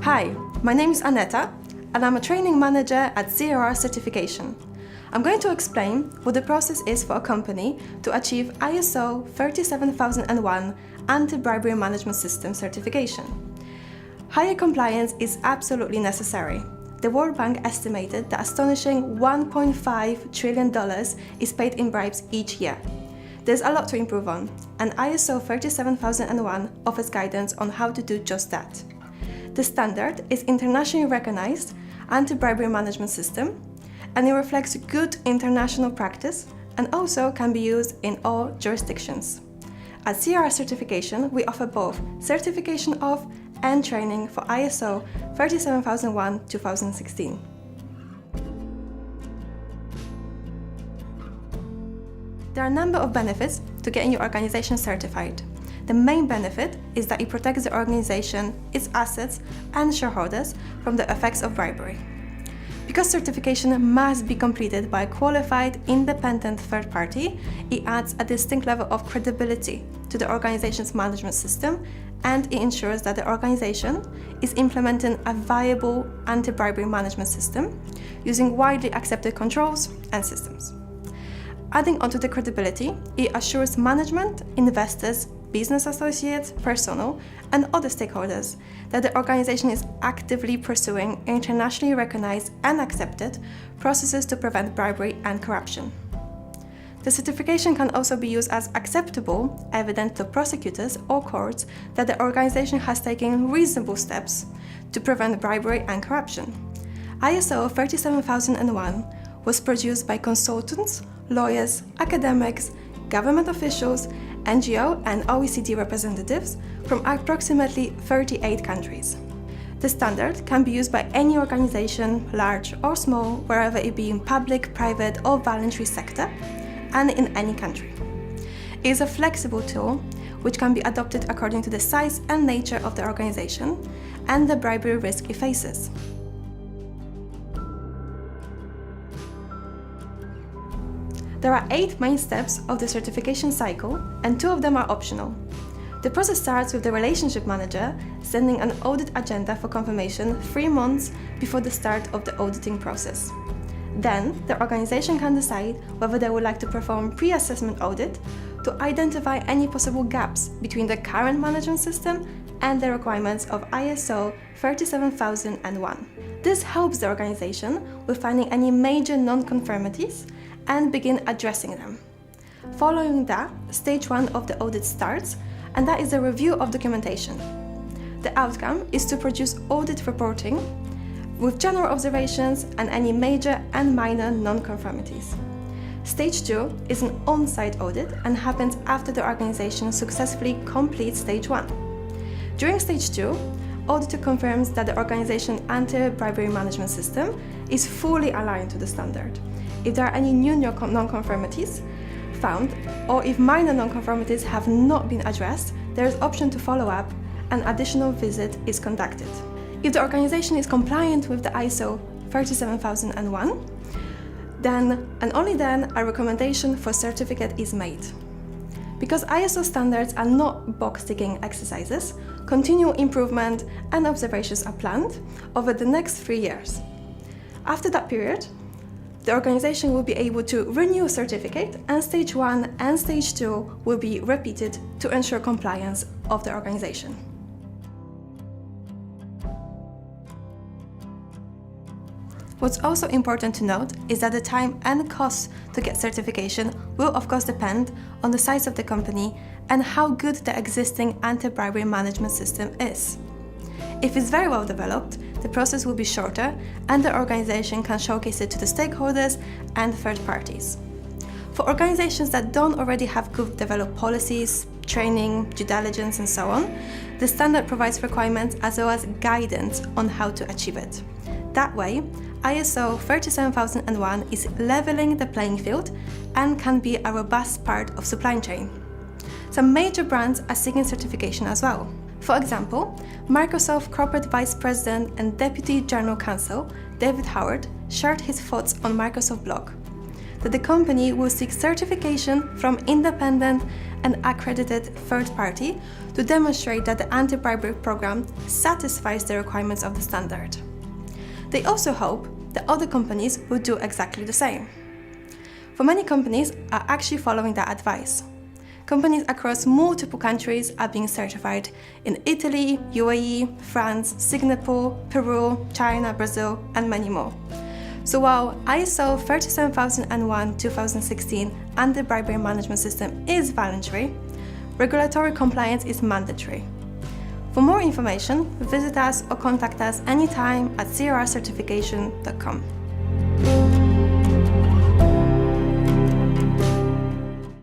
Hi, my name is Aneta, and I'm a training manager at CRR Certification. I'm going to explain what the process is for a company to achieve ISO 37001 Anti-Bribery Management System certification. Higher compliance is absolutely necessary. The World Bank estimated that astonishing $1.5 trillion is paid in bribes each year. There's a lot to improve on, and ISO 37001 offers guidance on how to do just that. The standard is internationally recognized anti-bribery management system, and it reflects good international practice and also can be used in all jurisdictions. At CRR Certification, we offer both certification of and training for ISO 37001-2016. There are a number of benefits to getting your organization certified. The main benefit is that it protects the organization, its assets, and shareholders from the effects of bribery. Because certification must be completed by a qualified, independent third party, it adds a distinct level of credibility to the organization's management system, and it ensures that the organization is implementing a viable anti-bribery management system using widely accepted controls and systems. Adding onto the credibility, it assures management, investors, business associates, personnel, and other stakeholders that the organization is actively pursuing internationally recognized and accepted processes to prevent bribery and corruption. The certification can also be used as acceptable evidence to prosecutors or courts that the organization has taken reasonable steps to prevent bribery and corruption. ISO 37001 was produced by consultants, lawyers, academics, government officials, NGO and OECD representatives from approximately 38 countries. The standard can be used by any organization, large or small, wherever it be in public, private or voluntary sector, and in any country. It is a flexible tool which can be adopted according to the size and nature of the organization and the bribery risk it faces. There are 8 main steps of the certification cycle, and 2 of them are optional. The process starts with the relationship manager sending an audit agenda for confirmation 3 months before the start of the auditing process. Then, the organization can decide whether they would like to perform pre-assessment audit to identify any possible gaps between the current management system and the requirements of ISO 37001. This helps the organization with finding any major non-conformities and begin addressing them. Following that, stage 1 of the audit starts, and that is the review of documentation. The outcome is to produce audit reporting with general observations and any major and minor non-conformities. Stage 2 is an on-site audit and happens after the organization successfully completes stage 1. During stage 2, auditor confirms that the organization's anti-bribery management system is fully aligned to the standard. If there are any new non-conformities found, or if minor non-conformities have not been addressed, there is option to follow up and additional visit is conducted. If the organization is compliant with the ISO 37001, then and only then a recommendation for certificate is made. Because ISO standards are not box-ticking exercises, continual improvement and observations are planned over the next 3 years. After that period, the organization will be able to renew a certificate, and stage 1 and stage 2 will be repeated to ensure compliance of the organization. What's also important to note is that the time and cost to get certification will of course depend on the size of the company and how good the existing anti-bribery management system is. If it's very well developed, the process will be shorter and the organization can showcase it to the stakeholders and third parties. For organizations that don't already have good developed policies, training, due diligence and so on, the standard provides requirements as well as guidance on how to achieve it. That way, ISO 37001 is leveling the playing field and can be a robust part of supply chain. Some major brands are seeking certification as well. For example, Microsoft Corporate Vice President and Deputy General Counsel David Howard shared his thoughts on Microsoft blog that the company will seek certification from independent an accredited third party to demonstrate that the anti-bribery program satisfies the requirements of the standard. They also hope that other companies will do exactly the same. For many companies are actually following that advice. Companies across multiple countries are being certified in Italy, UAE, France, Singapore, Peru, China, Brazil, and many more. So while ISO 37001-2016 anti-bribery management system is voluntary, regulatory compliance is mandatory. For more information, visit us or contact us anytime at crcertification.com.